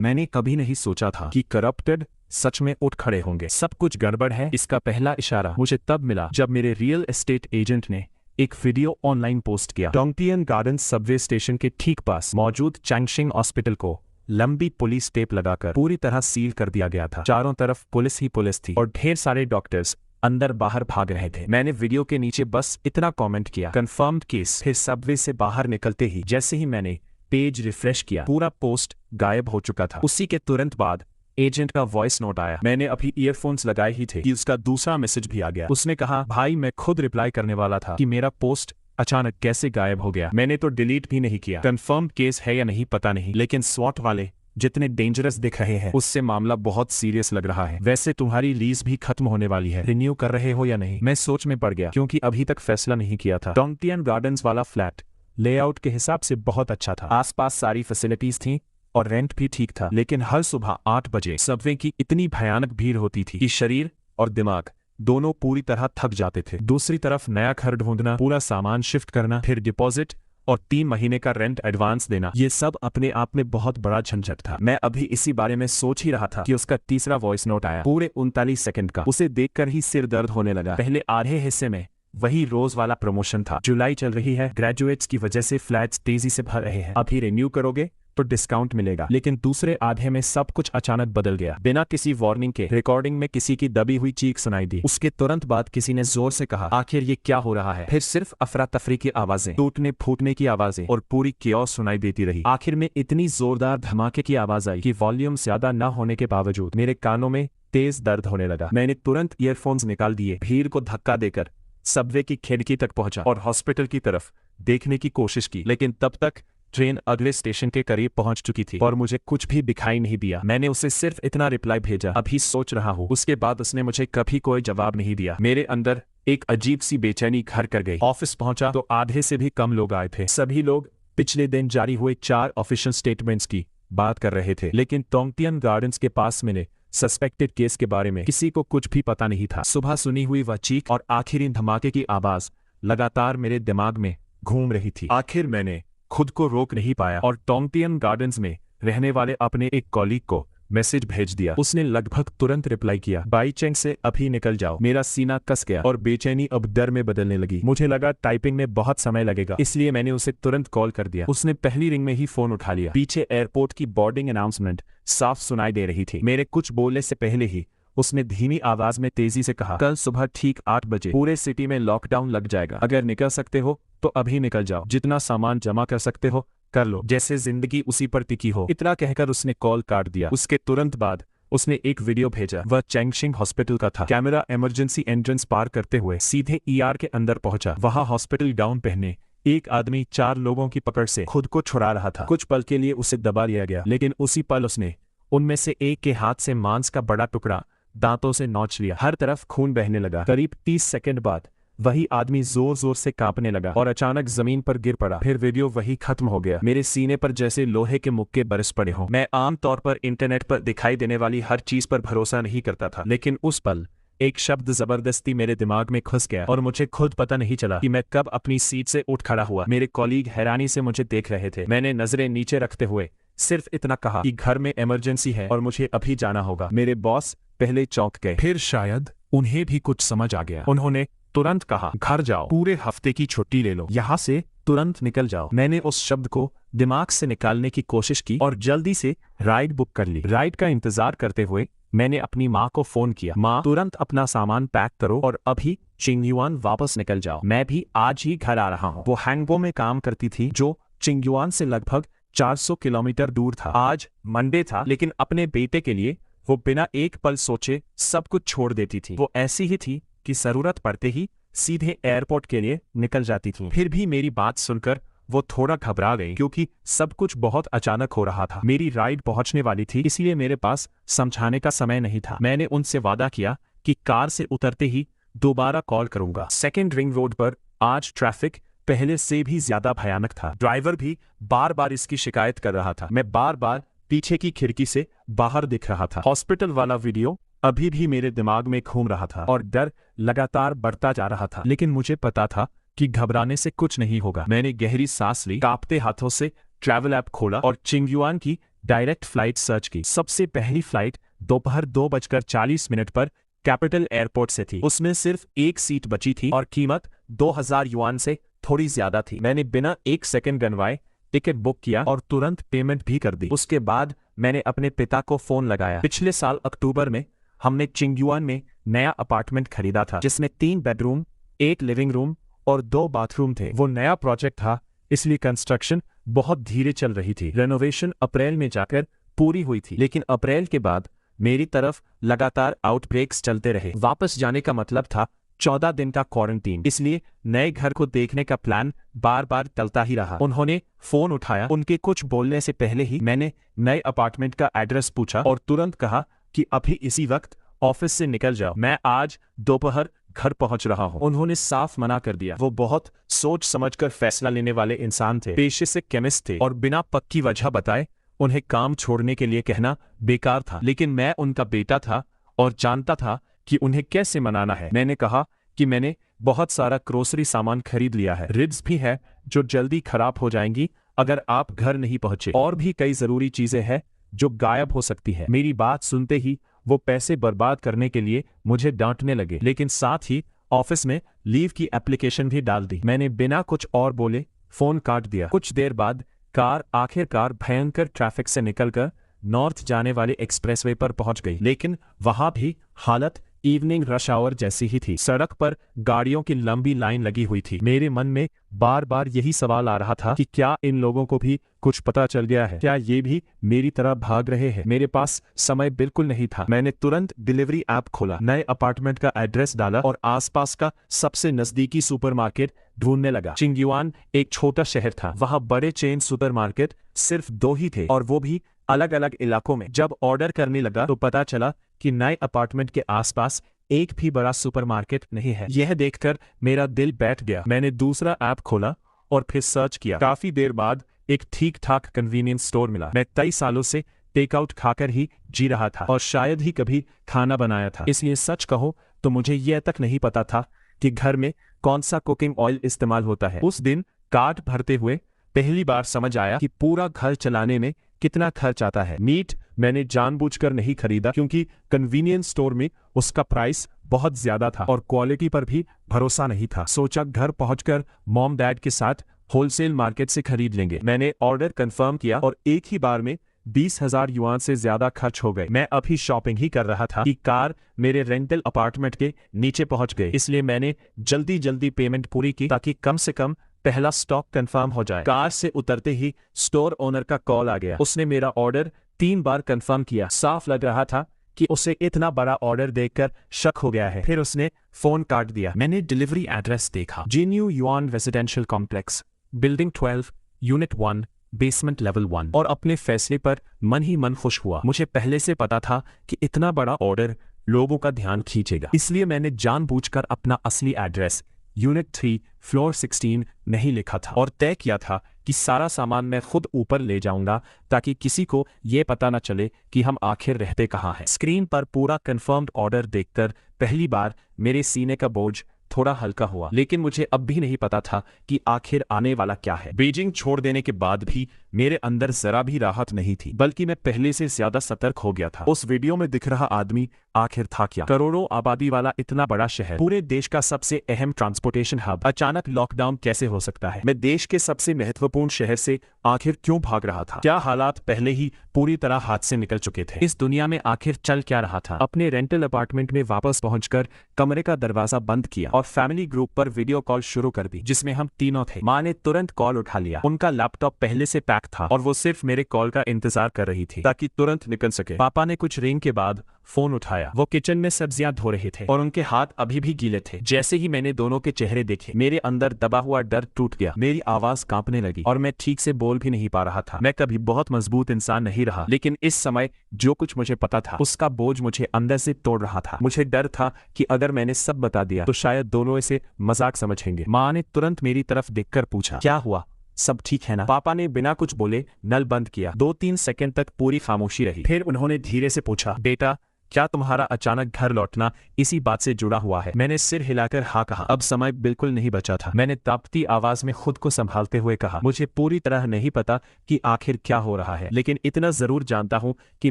मैंने कभी नहीं सोचा था कि करप्टेड सच में उठ खड़े होंगे। सब कुछ गड़बड़ है इसका पहला इशारा मुझे तब मिला जब मेरे रियल एस्टेट एजेंट ने एक वीडियो ऑनलाइन पोस्ट किया। डोंगटियन गार्डन्स सबवे स्टेशन के ठीक पास मौजूद चैंगशिंग हॉस्पिटल को लंबी पुलिस टेप लगाकर पूरी तरह सील कर दिया गया था। चारों तरफ पुलिस ही पुलिस थी और ढेर सारे डॉक्टर्स अंदर बाहर भाग रहे थे। मैंने वीडियो के नीचे बस इतना कमेंट किया, कंफर्म्ड केस। फिर सबवे से बाहर निकलते ही जैसे ही मैंने पेज रिफ्रेश किया, पूरा पोस्ट गायब हो चुका था। उसी के तुरंत बाद एजेंट का वॉइस नोट आया। मैंने अभी ईयरफोन्स लगाए ही थे कि उसका दूसरा मैसेज भी आ गया। उसने कहा, भाई मैं खुद रिप्लाई करने वाला था कि मेरा पोस्ट अचानक कैसे गायब हो गया। मैंने तो डिलीट भी नहीं किया। कंफर्म्ड केस है या नहीं पता नहीं, लेकिन स्वॉट वाले जितने डेंजरस दिख रहे हैं उससे मामला बहुत सीरियस लग रहा है। वैसे तुम्हारी लीज भी खत्म होने वाली है, रिन्यू कर रहे हो या नहीं? मैं सोच में पड़ गया क्योंकि अभी तक फैसला नहीं किया था। डोंगटियन गार्डन्स वाला फ्लैट लेआउट के हिसाब से बहुत अच्छा था, आसपास सारी फैसिलिटीज थी और रेंट भी ठीक था। लेकिन हर सुबह 8 बजे सबवे की इतनी भयानक भीड़ होती थी कि शरीर और दिमाग दोनों पूरी तरह थक जाते थे। दूसरी तरफ नया घर ढूंढना, पूरा सामान शिफ्ट करना, फिर डिपॉजिट और 3 महीने का रेंट एडवांस देना, ये सब अपने आप में बहुत बड़ा झंझट था। मैं अभी इसी बारे में सोच ही रहा था कि उसका तीसरा वॉइस नोट आया, पूरे 39 सेकंड का। उसे देखकर ही सिर दर्द होने लगा। पहले आधे हिस्से में वही रोज वाला प्रमोशन था, जुलाई चल रही है, ग्रेजुएट्स की वजह से फ्लैट्स तेजी से भर रहे हैं, अभी रिन्यू करोगे तो डिस्काउंट मिलेगा। लेकिन दूसरे आधे में सब कुछ अचानक बदल गया। बिना किसी वार्निंग के रिकॉर्डिंग में किसी की दबी हुई चीख सुनाई दी। उसके तुरंत बाद किसी ने जोर से कहा, आखिर ये क्या हो रहा है? फिर सिर्फ अफरा तफरी की आवाजें, टूटने फूटने की आवाजें और पूरी कियोस सुनाई देती रही। आखिर में इतनी जोरदार धमाके की आवाज आई कि वॉल्यूम ज्यादा न होने के बावजूद मेरे कानों में तेज दर्द होने लगा। मैंने तुरंत ईयरफोन्स निकाल दिए, भीड़ को धक्का देकर सबवे की खिड़की तक पहुंचा और हॉस्पिटल की तरफ देखने की कोशिश की। लेकिन तब तक ट्रेन अगले स्टेशन के करीब पहुंच चुकी थी और मुझे कुछ भी दिखाई नहीं दिया। मैंने उसे सिर्फ इतना रिप्लाई भेजा, अभी सोच रहा हूँ। उसके बाद उसने मुझे कभी कोई जवाब नहीं दिया। मेरे अंदर एक अजीब सी बेचैनी घर कर गई। ऑफिस पहुंचा तो आधे से भी कम लोग आए थे। सभी लोग पिछले दिन जारी हुए 4 ऑफिशियल स्टेटमेंट्स की बात कर रहे थे, लेकिन डोंगटियन गार्डन्स के पास मिले सस्पेक्टेड केस के बारे में किसी को कुछ भी पता नहीं था। सुबह सुनी हुई वह चीख और आखिरी धमाके की आवाज लगातार मेरे दिमाग में घूम रही थी। आखिर मैंने खुद को रोक नहीं पाया और डोंगटियन गार्डन्स में रहने वाले अपने एक कॉलीग को मैसेज भेज दिया। उसने लगभग तुरंत रिप्लाई किया, बाई चांस से अभी निकल जाओ। मेरा सीना कस गया और बेचैनी अब डर में बदलने लगी। मुझे लगा टाइपिंग में बहुत समय लगेगा, इसलिए मैंने उसे तुरंत कॉल कर दिया। उसने पहली रिंग में ही फोन उठा लिया। पीछे एयरपोर्ट की बोर्डिंग अनाउंसमेंट साफ सुनाई दे रही थी। मेरे कुछ बोलने से पहले ही उसने धीमी आवाज में तेजी से कहा, कल सुबह ठीक 8 बजे पूरे सिटी में लॉकडाउन लग जाएगा। अगर निकल सकते हो तो अभी निकल जाओ। जितना सामान जमा कर सकते हो कर लो, जैसे जिंदगी उसी पर टिकी हो। इतना कहकर उसने कॉल काट दिया। उसके तुरंत बाद उसने एक वीडियो भेजा। वह चैंगशिंग हॉस्पिटल का था। कैमरा इमरजेंसी एंट्रेंस पार करते हुए सीधे ईआर के अंदर पहुंचा। वहां हॉस्पिटल गाउन पहने एक आदमी 4 लोगों की पकड़ से खुद को छुड़ा रहा था। कुछ पल के लिए उसे दबा लिया गया, लेकिन उसी पल उसने उनमें से एक के हाथ से मांस का बड़ा टुकड़ा दांतों से नोच लिया। हर तरफ खून बहने लगा। करीब 30 सेकंड बाद वही आदमी जोर जोर से कांपने लगा और अचानक जमीन पर गिर पड़ा। फिर वीडियो वही खत्म हो गया। मेरे सीने पर जैसे लोहे के मुक्के बरस पड़े हों। मैं आमतौर पर इंटरनेट पर दिखाई देने वाली हर चीज पर भरोसा नहीं करता था, लेकिन उस पल एक शब्द जबरदस्ती मेरे दिमाग में घुस गया और मुझे खुद पता नहीं चला कि मैं कब अपनी सीट से उठ खड़ा हुआ। मेरे कॉलीग हैरानी से मुझे देख रहे थे। मैंने नजरें नीचे रखते हुए सिर्फ इतना कहा कि घर में इमरजेंसी है और मुझे अभी जाना होगा। मेरे बॉस पहले चौंक गए, फिर शायद उन्हें भी कुछ समझ आ गया। उन्होंने तुरंत कहा, घर जाओ, पूरे हफ्ते की छुट्टी ले लो, यहाँ से तुरंत निकल जाओ। मैंने उस शब्द को दिमाग से निकालने की कोशिश की और जल्दी से राइड बुक कर ली। राइड का इंतजार करते हुए मैंने अपनी माँ को फोन किया, माँ तुरंत अपना सामान पैक करो और अभी चिंगयुआन वापस निकल जाओ। मैं भी आज ही घर आ रहा हूँ। वो हैंगबो में काम करती थी, जो चिंगयुआन से लगभग 400 किलोमीटर दूर था। आज मंडे था, लेकिन अपने बेटे के लिए वो बिना एक पल सोचे सब कुछ छोड़ देती थी। वो ऐसी ही थी कि जरूरत पड़ते ही सीधे एयरपोर्ट के लिए निकल जाती थी। फिर भी मेरी बात सुनकर वो थोड़ा घबरा गई, क्योंकि सब कुछ बहुत अचानक हो रहा था। मेरी राइड पहुंचने वाली थी, इसलिए मेरे पास समझाने का समय नहीं था। मैंने उनसे वादा किया कि कार से उतरते ही दोबारा कॉल करूंगा। सेकेंड रिंग रोड पर आज ट्रैफिक पहले से भी ज्यादा भयानक था। ड्राइवर भी बार बार इसकी शिकायत कर रहा था। मैं बार बार पीछे की खिड़की से बाहर दिख रहा था। हॉस्पिटल वाला वीडियो अभी भी मेरे दिमाग में घूम रहा था और डर लगातार बढ़ता जा रहा था, लेकिन मुझे पता था कि घबराने से कुछ नहीं होगा। मैंने गहरी सांस ली, कांपते हाथों से ट्रैवल ऐप खोला और चिंगयुआन की डायरेक्ट फ्लाइट सर्च की। सबसे पहली फ्लाइट दोपहर 2:40 पर कैपिटल एयरपोर्ट से थी। उसमें सिर्फ एक सीट बची थी और कीमत 2000 युआन से थोड़ी ज्यादा थी। मैंने बिना एक सेकंड गनवाए टिकट बुक किया और तुरंत पेमेंट भी कर दी। उसके बाद मैंने अपने पिता को फोन लगाया। पिछले साल अक्टूबर में हमने चिंगयुआन में नया अपार्टमेंट खरीदा था, जिसमें 3 बेडरूम, 1 लिविंग रूम और 2 बाथरूम थे। वो नया प्रोजेक्ट था, इसलिए कंस्ट्रक्शन बहुत धीरे चल रही थी। रेनोवेशन अप्रैल में जाकर पूरी हुई थी, लेकिन अप्रैल के बाद मेरी तरफ लगातार आउटब्रेक्स चलते रहे। वापस जाने का मतलब था 14 दिन का क्वारंटीन, इसलिए नए घर को देखने का प्लान बार बार टलता ही रहा। उन्होंने फोन उठाया। उनके कुछ बोलने से पहले ही मैंने नए अपार्टमेंट का एड्रेस पूछा और तुरंत कहा कि अभी इसी वक्त ऑफिस से निकल जाओ, मैं आज दोपहर घर पहुंच रहा हूं। उन्होंने साफ मना कर दिया। वो बहुत सोच समझकर फैसला लेने वाले इंसान थे, पेशे से केमिस्ट थे और बिना पक्की वजह बताए उन्हें काम छोड़ने के लिए कहना बेकार था। लेकिन मैं उनका बेटा था और जानता था कि उन्हें कैसे मनाना है। मैंने कहा कि मैंने बहुत सारा ग्रोसरी सामान खरीद लिया है, रिब्स भी है जो जल्दी खराब हो जाएंगी अगर आप घर नहीं पहुंचे, और भी कई जरूरी चीजें हैं जो गायब हो सकती है। मेरी बात सुनते ही वो पैसे बर्बाद करने के लिए मुझे डांटने लगे, लेकिन साथ ही ऑफिस में लीव की एप्लीकेशन भी डाल दी। मैंने बिना कुछ और बोले फोन काट दिया। कुछ देर बाद कार आखिरकार भयंकर ट्रैफिक से निकलकर नॉर्थ जाने वाले एक्सप्रेसवे पर पहुंच गई, लेकिन वहां भी हालत इवनिंग रश आवर जैसी ही थी। सड़क पर गाड़ियों की लंबी लाइन लगी हुई थी। मेरे मन में बार बार यही सवाल आ रहा था कि क्या इन लोगों को भी कुछ पता चल गया है? क्या ये भी मेरी तरह भाग रहे हैं? मेरे पास समय बिल्कुल नहीं था। मैंने तुरंत डिलीवरी ऐप खोला, नए अपार्टमेंट का एड्रेस डाला और आसपास का सबसे नजदीकी सुपरमार्केट ढूंढने लगा। चिंगयुआन एक छोटा शहर था, वहां बड़े चेन सुपरमार्केट सिर्फ 2 ही थे और वो भी अलग अलग इलाकों में। जब ऑर्डर करने लगा तो पता चला कि नए अपार्टमेंट के आसपास एक भी बड़ा सुपरमार्केट नहीं है। यह देखकर मेरा दिल बैठ गया। मैंने दूसरा ऐप खोला और फिर सर्च किया। काफी देर बाद एक ठीक ठाक कन्वीनियंस स्टोर मिला। मैं कई सालों से टेकआउट खाकर ही जी रहा था और शायद ही कभी खाना बनाया था, इसलिए सच कहो तो मुझे यह तक नहीं पता था कि घर में कौन सा कुकिंग ऑयल इस्तेमाल होता है। उस दिन कार्ट भरते हुए पहली बार समझ आया कि पूरा घर चलाने में कितना खर्च आता है। मीट मैंने जानबूझकर नहीं खरीदा क्योंकि कन्वीनियंस स्टोर में उसका प्राइस बहुत ज्यादा था और क्वालिटी पर भी भरोसा नहीं था। सोचा घर पहुंचकर मॉम डैड के साथ होलसेल मार्केट से खरीद लेंगे। मैंने ऑर्डर कंफर्म किया और एक ही बार में 20,000 युआन से ज्यादा खर्च हो गए। मैं अभी शॉपिंग ही कर रहा था कि कार मेरे रेंटल अपार्टमेंट के नीचे पहुंच गए, इसलिए मैंने जल्दी जल्दी पेमेंट पूरी की ताकि कम से कम पहला स्टॉक कंफर्म हो जाए। कार से उतरते ही स्टोर ओनर का कॉल आ गया। उसने मेरा ऑर्डर 3 बार कंफर्म किया। साफ लग रहा था कि उसे इतना बड़ा ऑर्डर देखकर शक हो गया है। फिर उसने फोन काट दिया। मैंने डिलीवरी एड्रेस देखा, Qingyuan residential complex, building 12, unit 1, basement level 1, और अपने फैसले पर मन ही मन खुश हुआ। मुझे पहले से पता था कि इतना बड़ा ऑर्डर लोगों का ध्यान खींचेगा, इसलिए मैंने जानबूझकर अपना असली एड्रेस यूनिट 3, फ्लोर 16 नहीं लिखा था और तय किया था कि सारा सामान मैं खुद ऊपर ले जाऊंगा ताकि किसी को यह पता न चले कि हम आखिर रहते कहाँ हैं। स्क्रीन पर पूरा कंफर्म्ड ऑर्डर देखकर पहली बार मेरे सीने का बोझ थोड़ा हल्का हुआ, लेकिन मुझे अब भी नहीं पता था कि आखिर आने वाला क्या है। बीजिंग छोड़ देने के बाद भी मेरे अंदर जरा भी राहत नहीं थी, बल्कि मैं पहले से ज्यादा सतर्क हो गया था। उस वीडियो में दिख रहा आदमी आखिर था क्या? करोड़ों आबादी वाला इतना बड़ा शहर, पूरे देश का सबसे अहम ट्रांसपोर्टेशन हब, अचानक लॉकडाउन कैसे हो सकता है? मैं देश के सबसे महत्वपूर्ण शहर से आखिर क्यों भाग रहा था? क्या हालात पहले ही पूरी तरह हाथ से निकल चुके थे? इस दुनिया में आखिर चल क्या रहा था? अपने रेंटल अपार्टमेंट में वापस पहुंचकर कमरे का दरवाजा बंद किया और फैमिली ग्रुप पर वीडियो कॉल शुरू कर दी, जिसमें हम तीनों थे। माँ ने तुरंत कॉल उठा लिया। उनका लैपटॉप पहले से पैक था और वो सिर्फ मेरे कॉल का इंतजार कर रही थी ताकि तुरंत निकल सके। पापा ने कुछ रिंग के बाद फोन उठाया। वो किचन में सब्जियां धो रहे थे और उनके हाथ अभी भी गीले थे। जैसे ही मैंने दोनों के चेहरे देखे, मेरे अंदर दबा हुआ डर टूट गया। मेरी आवाज कांपने लगी और मैं ठीक से बोल भी नहीं पा रहा था। मैं कभी बहुत मजबूत इंसान नहीं रहा, लेकिन इस समय जो कुछ मुझे पता था उसका बोझ मुझे अंदर से तोड़ रहा था। मुझे डर था कि अगर मैंने सब बता दिया तो शायद दोनों इसे मजाक समझेंगे। माँ ने तुरंत मेरी तरफ देखकर पूछा, क्या हुआ? सब ठीक है ना? पापा ने बिना कुछ बोले नल बंद किया। 2-3 सेकंड तक पूरी खामोशी रही। फिर उन्होंने धीरे से पूछा, बेटा क्या तुम्हारा अचानक घर लौटना इसी बात से जुड़ा हुआ है? मैंने सिर हिलाकर हाँ कहा। अब समय बिल्कुल नहीं बचा था। मैंने तापती आवाज में खुद को संभालते हुए कहा, मुझे पूरी तरह नहीं पता कि आखिर क्या हो रहा है, लेकिन इतना जरूर जानता हूँ कि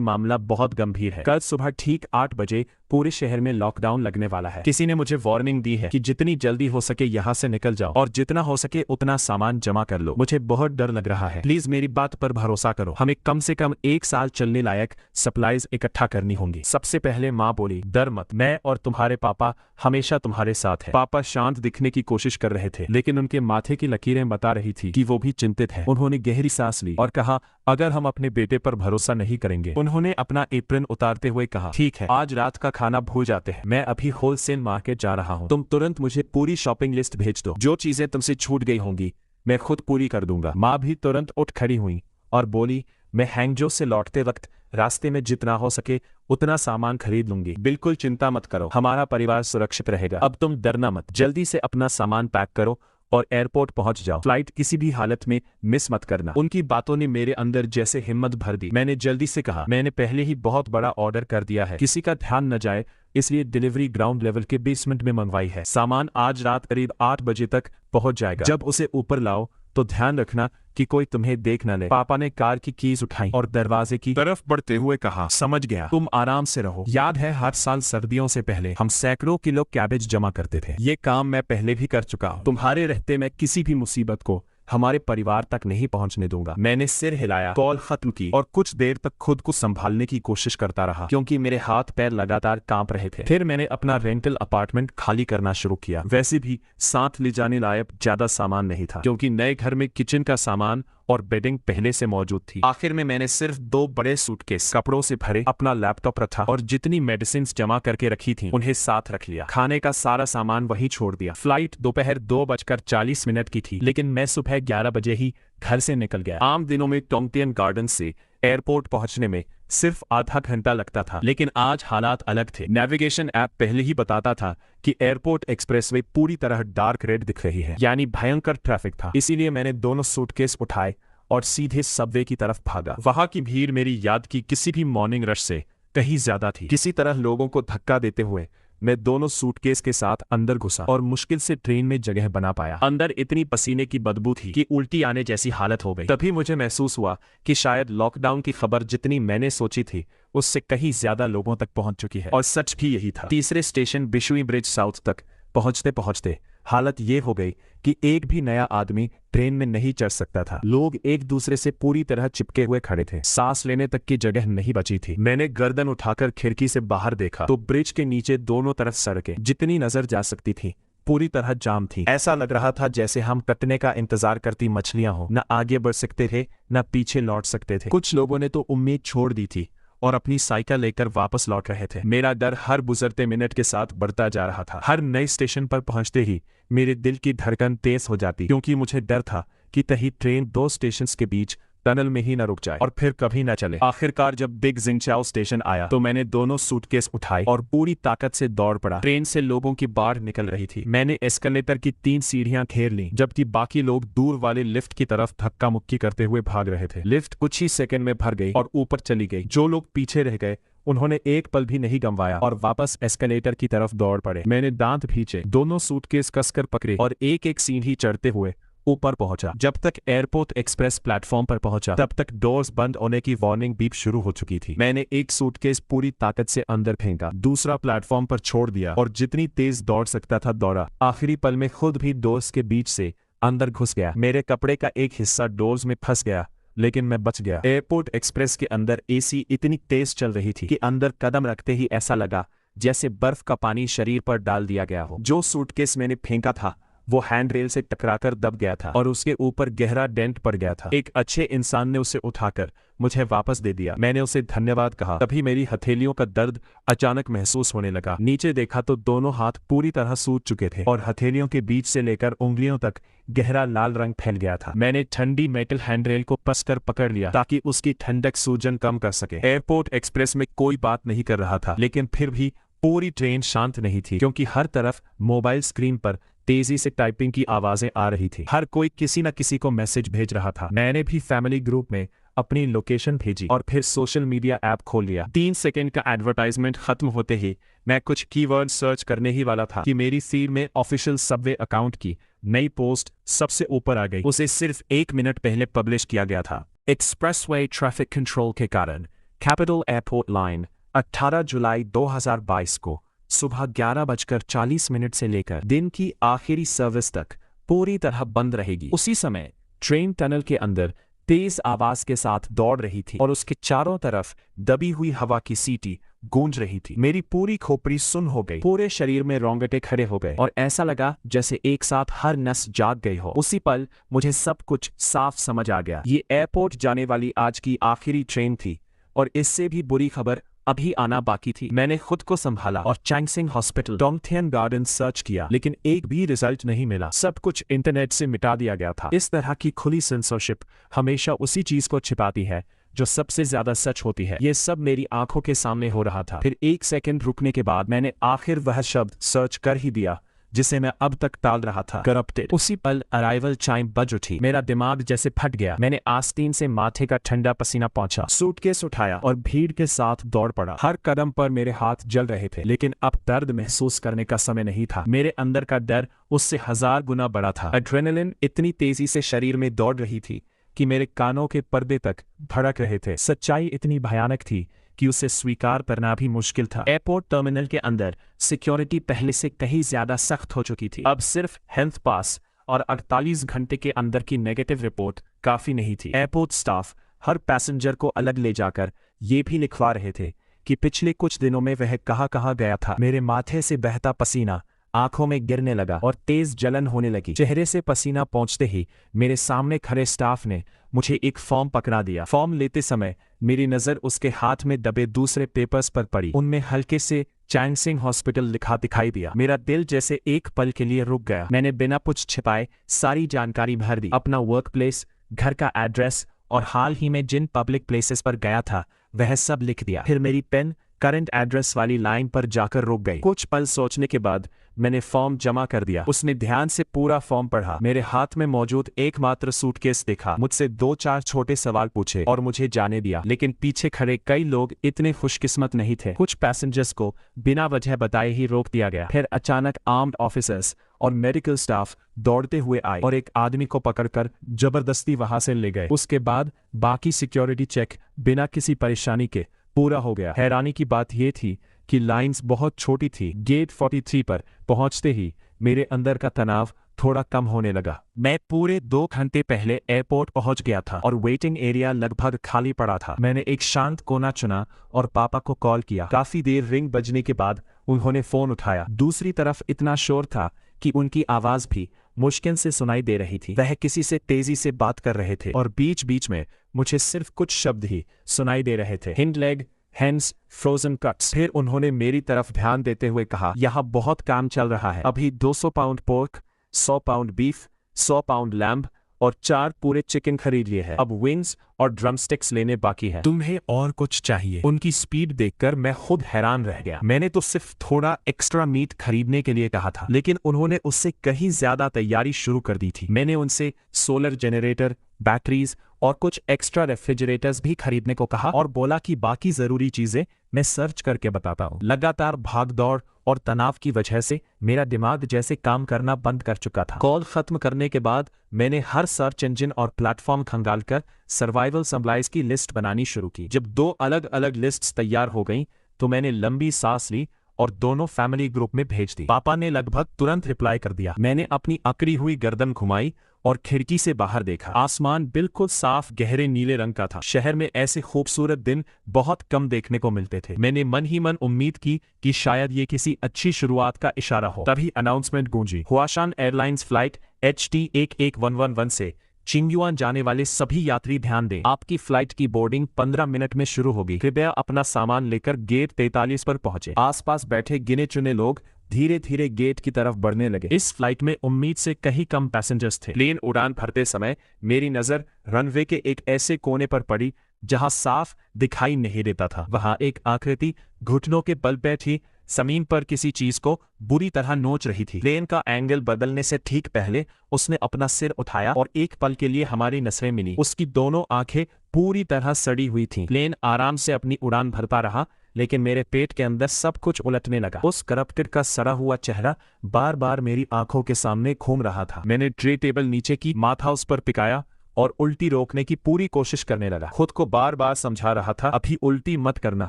मामला बहुत गंभीर है। कल सुबह ठीक 8 बजे पूरे शहर में लॉकडाउन लगने वाला है। किसी ने मुझे वार्निंग दी है कि जितनी जल्दी हो सके यहाँ से निकल जाओ और जितना हो सके उतना सामान जमा कर लो। मुझे बहुत डर लग रहा है, प्लीज मेरी बात पर भरोसा करो। हमें कम से कम 1 साल चलने लायक सप्लाईज इकट्ठा करनी होंगी। सबसे पहले माँ बोली, डर मत, मैं और तुम्हारे पापा हमेशा तुम्हारे साथ है। पापा शांत दिखने की कोशिश कर रहे थे, लेकिन उनके माथे की लकीरें बता रही थी कि वो भी चिंतित है। उन्होंने गहरी सांस ली और कहा, अगर हम अपने बेटे पर भरोसा नहीं करेंगे। उन्होंने अपना एप्रन उतारते हुए कहा, ठीक है, आज रात का खाना भूल जाते हैं। मैं अभी होलसेल मार्केट जा रहा हूँ। तुम तुरंत मुझे पूरी शॉपिंग लिस्ट भेज दो। जो चीजें तुमसे छूट गई होंगी मैं खुद पूरी कर दूंगा। माँ भी तुरंत उठ खड़ी हुई और बोली, मैं हैंगजो से लौटते वक्त रास्ते में जितना हो सके उतना सामान खरीद लूंगी। बिल्कुल चिंता मत करो, हमारा परिवार सुरक्षित रहेगा। अब तुम डरना मत, जल्दी से अपना सामान पैक करो और एयरपोर्ट पहुंच जाओ। फ्लाइट किसी भी हालत में मिस मत करना। उनकी बातों ने मेरे अंदर जैसे हिम्मत भर दी। मैंने जल्दी से कहा, मैंने पहले ही बहुत बड़ा ऑर्डर कर दिया है, किसी का ध्यान न जाए इसलिए डिलीवरी ग्राउंड लेवल के बेसमेंट में मंगवाई है। सामान आज रात करीब 8 बजे तक पहुंच जाएगा। जब उसे ऊपर लाओ तो ध्यान रखना कि कोई तुम्हें देख न ले। पापा ने कार की कीज उठाई और दरवाजे की तरफ बढ़ते हुए कहा, समझ गया, तुम आराम से रहो। याद है हर साल सर्दियों से पहले हम सैकड़ों किलो कैबेज जमा करते थे। ये काम मैं पहले भी कर चुका हूँ। तुम्हारे रहते मैं किसी भी मुसीबत को हमारे परिवार तक नहीं पहुंचने दूंगा। मैंने सिर हिलाया, कॉल खत्म की और कुछ देर तक खुद को संभालने की कोशिश करता रहा क्योंकि मेरे हाथ पैर लगातार कांप रहे थे। फिर मैंने अपना रेंटल अपार्टमेंट खाली करना शुरू किया। वैसे भी साथ ले जाने लायक ज्यादा सामान नहीं था क्योंकि नए घर में किचन का सामान और बेडिंग पहले से मौजूद थी। आखिर में मैंने सिर्फ 2 बड़े सूटकेस कपड़ों से भरे अपना लैपटॉप रखा और जितनी मेडिसिन जमा करके रखी थी उन्हें साथ रख लिया। खाने का सारा सामान वहीं छोड़ दिया। फ्लाइट दोपहर 2:40 की थी, लेकिन मैं सुबह 11 बजे ही घर से निकल गया। आम दिनों में टोंगटियन गार्डन से एयरपोर्ट पहुंचने में सिर्फ आधा घंटा लगता था, लेकिन आज हालात अलग थे। नेविगेशन ऐप पहले ही बताता था कि एयरपोर्ट एक्सप्रेसवे पूरी तरह डार्क रेड दिख रही है, यानी भयंकर ट्रैफिक था। इसीलिए मैंने दोनों सूटकेस उठाए और सीधे सबवे की तरफ भागा। वहां की भीड़ मेरी याद की किसी भी मॉर्निंग रश से कहीं ज्यादा थी। किसी तरह लोगों को धक्का देते हुए मैं दोनों सूटकेस के साथ अंदर घुसा और मुश्किल से ट्रेन में जगह बना पाया। अंदर इतनी पसीने की बदबू थी कि उल्टी आने जैसी हालत हो गई। तभी मुझे महसूस हुआ कि शायद लॉकडाउन की खबर जितनी मैंने सोची थी उससे कहीं ज्यादा लोगों तक पहुंच चुकी है। और सच भी यही था। तीसरे स्टेशन बिशुई ब्रिज साउथ तक पहुंचते पहुंचते हालत ये हो गई कि एक भी नया आदमी ट्रेन में नहीं चढ़ सकता था। लोग एक दूसरे से पूरी तरह चिपके हुए खड़े थे। सांस लेने तक की जगह नहीं बची थी। मैंने गर्दन उठाकर खिड़की से बाहर देखा तो ब्रिज के नीचे दोनों तरफ सड़कें जितनी नजर जा सकती थी पूरी तरह जाम थी। ऐसा लग रहा था जैसे हम कटने का इंतजार करती मछलियां हो, न आगे बढ़ सकते थे न पीछे लौट सकते थे। कुछ लोगों ने तो उम्मीद छोड़ दी थी और अपनी साइकिल लेकर वापस लौट रहे थे। मेरा डर हर गुजरते मिनट के साथ बढ़ता जा रहा था। हर नए स्टेशन पर पहुंचते ही मेरे दिल की धड़कन तेज हो जाती क्योंकि मुझे डर था कि कहीं ट्रेन 2 स्टेशन के बीच टनल में ही न रुक जाए और फिर कभी न चले। आखिरकार जब बिग जिंगचाओ स्टेशन आया तो मैंने दोनों सूटकेस उठाए और पूरी ताकत से दौड़ पड़ा। ट्रेन से लोगों की बाढ़ निकल रही थी। मैंने एस्केलेटर की 3 सीढ़ियां घेर ली जबकि बाकी लोग दूर वाले लिफ्ट की तरफ धक्का मुक्की करते हुए भाग रहे थे। लिफ्ट कुछ ही सेकंड में भर गई और ऊपर चली गई। जो लोग पीछे रह गए उन्होंने एक पल भी नहीं गंवाया और वापस एस्केलेटर की तरफ दौड़ पड़े। मैंने दांत भींचे, दोनों सूटकेस कसकर पकड़े और एक एक सीढ़ी चढ़ते हुए ऊपर पहुंचा। जब तक एयरपोर्ट एक्सप्रेस प्लेटफॉर्म पर पहुंचा तब तक डोर्स बंद होने की वार्निंग बीप शुरू हो चुकी थी। मैंने एक सूटकेस पूरी ताकत से अंदर फेंका, दूसरा प्लेटफॉर्म पर छोड़ दिया और जितनी तेज दौड़ सकता था दौड़ा। आखिरी पल में खुद भी डोर्स के बीच से अंदर घुस गया। मेरे कपड़े का एक हिस्सा डोर्स में फंस गया लेकिन मैं बच गया। एयरपोर्ट एक्सप्रेस के अंदर एसी इतनी तेज चल रही थी कि अंदर कदम रखते ही ऐसा लगा जैसे बर्फ का पानी शरीर पर डाल दिया गया हो। जो सूटकेस मैंने फेंका था वो हैंड रेल से टकराकर दब गया था और उसके ऊपर गहरा डेंट पड़ गया था। एक अच्छे इंसान ने उसे उठाकर मुझे वापस दे दिया। मैंने उसे धन्यवाद कहा। तभी मेरी हथेलियों का दर्द अचानक महसूस होने लगा। नीचे देखा तो दोनों हाथ पूरी तरह सूज चुके थे और हथेलियों के बीच से लेकर उंगलियों तक गहरा लाल रंग फैल गया था। मैंने ठंडी मेटल हैंडरेल को कसकर पकड़ लिया ताकि उसकी ठंडक सूजन कम कर सके। एयरपोर्ट एक्सप्रेस में कोई बात नहीं कर रहा था, लेकिन फिर भी पूरी ट्रेन शांत नहीं थी क्योंकि हर तरफ मोबाइल स्क्रीन पर तेजी से टाइपिंग की आवाजें आ रही थी। हर कोई किसी न किसी को मैसेज भेज रहा था। मैंने भी फैमिली ग्रुप में अपनी लोकेशन भेजी और फिर सोशल मीडिया ऐप खोल लिया। 3 सेकंड का एडवर्टाइजमेंट खत्म होते ही मैं कुछ कीवर्ड सर्च करने ही वाला था कि मेरी फीड में ऑफिशियल सबवे अकाउंट की नई पोस्ट सबसे ऊपर आ गई। उसे सिर्फ 1 मिनट पहले पब्लिश किया गया था। एक्सप्रेसवे ट्रैफिक कंट्रोल के कारण कैपिटल एयरपोर्ट लाइन 18 जुलाई 2022 को सुबह 11:40 से लेकर दिन की आखिरी सर्विस तक पूरी तरह बंद रहेगी। उसी समय ट्रेन टनल के अंदर तेज आवाज के साथ दौड़ रही थी और उसके चारों तरफ दबी हुई हवा की सीटी गूंज रही थी। मेरी पूरी खोपड़ी सुन्न हो गई, पूरे शरीर में रोंगटे खड़े हो गए और ऐसा लगा जैसे एक साथ हर नस जाग गई हो। उसी पल मुझे सब कुछ साफ समझ आ गया। ये एयरपोर्ट जाने वाली आज की आखिरी ट्रेन थी और इससे भी बुरी खबर अभी आना बाकी थी। मैंने खुद को संभाला और चैंगसिंग हॉस्पिटल, डोंगथियन गार्डन सर्च किया, लेकिन एक भी रिजल्ट नहीं मिला। सब कुछ इंटरनेट से मिटा दिया गया था। इस तरह की खुली सेंसरशिप हमेशा उसी चीज को छिपाती है जो सबसे ज्यादा सच होती है। ये सब मेरी आंखों के सामने हो रहा था। फिर 1 सेकंड रुकने के बाद मैंने आखिर वह शब्द सर्च कर ही दिया जिसे मैं अब तक टाल रहा था, करप्टेड। उसी पल अराइवल चाइम बज उठी। मेरा दिमाग जैसे फट गया। मैंने आस्तीन से माथे का ठंडा पसीना पहुंचा, सूटकेस उठाया और भीड़ के साथ दौड़ पड़ा। हर कदम पर मेरे हाथ जल रहे थे, लेकिन अब दर्द महसूस करने का समय नहीं था। मेरे अंदर का डर उससे 1000 गुना बड़ा था। एड्रेनलिन इतनी तेजी से शरीर में दौड़ रही थी कि मेरे कानों के पर्दे तक भड़क रहे थे। सच्चाई इतनी भयानक थी कि उसे स्वीकार करना भी मुश्किल था। एयरपोर्ट टर्मिनल के अंदर सिक्योरिटी पहले से कहीं ज्यादा सख्त हो चुकी थी। अब सिर्फ हेल्थ पास और 48 घंटे के अंदर की नेगेटिव रिपोर्ट काफी नहीं थी। एयरपोर्ट स्टाफ हर पैसेंजर को अलग ले जाकर ये भी लिखवा रहे थे कि पिछले कुछ दिनों में वह कहाँ गया था। मेरे माथे से बहता पसीना आंखों में गिरने लगा और तेज जलन होने लगी। चेहरे से पसीना पहुंचते ही मेरे सामने खड़े स्टाफ ने मुझे एक फॉर्म पकड़ा दिया। फॉर्म लेते समय मेरी नजर उसके हाथ में दबे दूसरे पेपर्स पर पड़ी। उनमें हल्के से चैंगसिंग हॉस्पिटल लिखा दिखाई दिया। मेरा दिल जैसे एक पल के लिए रुक गया। मैंने बिना कुछ छिपाए सारी जानकारी भर दी। अपना वर्क प्लेस, घर का एड्रेस और हाल ही में जिन पब्लिक प्लेसेस पर गया था वह सब लिख दिया। फिर मेरी पेन करंट एड्रेस वाली लाइन पर जाकर रुक गई। कुछ पल सोचने के बाद मैंने फॉर्म जमा कर दिया। उसने ध्यान से पूरा फॉर्म पढ़ा, मेरे हाथ में मौजूद एकमात्र सूटकेस देखा, मुझसे 2-4 छोटे सवाल पूछे और मुझे जाने दिया। लेकिन पीछे खड़े कई लोग इतने खुशकिस्मत नहीं थे। कुछ पैसेंजर्स को बिना वजह बताए ही रोक दिया गया। फिर अचानक आर्म्ड ऑफिसर्स और मेडिकल स्टाफ दौड़ते हुए आए और एक आदमी को पकड़कर जबरदस्ती वहां से ले गए। उसके बाद बाकी सिक्योरिटी चेक बिना किसी परेशानी के पूरा हो गया। हैरानी की बात यह थी कि लाइंस बहुत छोटी थी। गेट 43 पर पहुंचते ही मेरे अंदर का तनाव थोड़ा कम होने लगा। मैं पूरे 2 घंटे पहले एयरपोर्ट पहुंच गया था और वेटिंग एरिया लगभग खाली पड़ा था। मैंने एक शांत कोना चुना और पापा को कॉल किया। काफी देर रिंग बजने के बाद उन्होंने फोन उठाया। दूसरी तरफ इतना शोर था कि उनकी आवाज भी मुश्किल से सुनाई दे रही थी। वह किसी से तेजी से बात कर रहे थे और बीच बीच में मुझे सिर्फ कुछ शब्द ही सुनाई दे रहे थे। Hind leg, hence, frozen cuts. फिर उन्होंने मेरी तरफ ध्यान देते हुए कहा, यहाँ बहुत काम चल रहा है। अभी 200 pound pork, 100 pound beef, 100 pound lamb और 4 पूरे चिकन खरीद लिए हैं। अब विंग्स और ड्रमस्टिक्स लेने बाकी हैं। तुम्हें और कुछ चाहिए? उनकी स्पीड देखकर मैं खुद हैरान रह गया। मैंने तो सिर्फ थोड़ा एक्स्ट्रा मीट खरीदने के लिए कहा था, लेकिन उन्होंने उससे कहीं ज्यादा तैयारी शुरू कर दी थी। मैंने उनसे सोलर जनरेटर, बैटरीज और कुछ एक्स्ट्रा रेफ्रिजरेटर्स भी खरीदने को कहा और बोला कि बाकी जरूरी चीजें मैं सर्च करके बताता हूँ। लगातार भागदौड़ और तनाव की वजह से मेरा दिमाग जैसे काम करना बंद कर चुका था। कॉल खत्म करने के बाद मैंने हर सर्च इंजन और प्लेटफॉर्म खंगालकर सर्वाइवल सप्लाईज की लिस्ट बनानी शुरू की। जब 2 अलग अलग लिस्ट्स तैयार हो गईं, तो मैंने लंबी सांस ली और दोनों फैमिली ग्रुप में भेज दी। पापा ने लगभग तुरंत रिप्लाई कर दिया। मैंने अपनी अकड़ी हुई गर्दन घुमाई और खिड़की से बाहर देखा। आसमान बिल्कुल साफ गहरे नीले रंग का था। शहर में ऐसे खूबसूरत दिन बहुत कम देखने को मिलते थे। मैंने मन ही मन उम्मीद की कि शायद ये किसी अच्छी शुरुआत का इशारा हो। तभी अनाउंसमेंट गूंजी। हुआशान एयरलाइंस फ्लाइट HT11111 से चिंगयुआन जाने वाले सभी यात्री ध्यान दें, आपकी फ्लाइट की बोर्डिंग 15 मिनट में शुरू होगी। कृपया अपना सामान लेकर गेट 43 पर पहुंचे। आसपास बैठे गिने चुने लोग धीरे धीरे गेट की तरफ बढ़ने लगे। इस फ्लाइट में उम्मीद से कहीं कम पैसेंजर्स थे। प्लेन उड़ान भरते समय मेरी नजर रनवे के एक ऐसे कोने पर पड़ी जहां साफ दिखाई नहीं देता था। वहां एक आकृति घुटनों के बल बैठी जमीन पर किसी चीज को बुरी तरह नोच रही थी। प्लेन का एंगल बदलने से ठीक पहले उसने अपना सिर उठाया और एक पल के लिए हमारी नजरें मिली। उसकी दोनों आंखें पूरी तरह सड़ी हुई थीं। प्लेन आराम से अपनी उड़ान भरता रहा, लेकिन मेरे पेट के अंदर सब कुछ उलटने लगा। उस करप्टेड का सड़ा हुआ चेहरा बार बार मेरी आंखों के सामने घूम रहा था। मैंने ट्रे टेबल नीचे की, माथा उस पर टिकाया और उल्टी रोकने की पूरी कोशिश करने लगा। खुद को बार बार समझा रहा था, अभी उल्टी मत करना,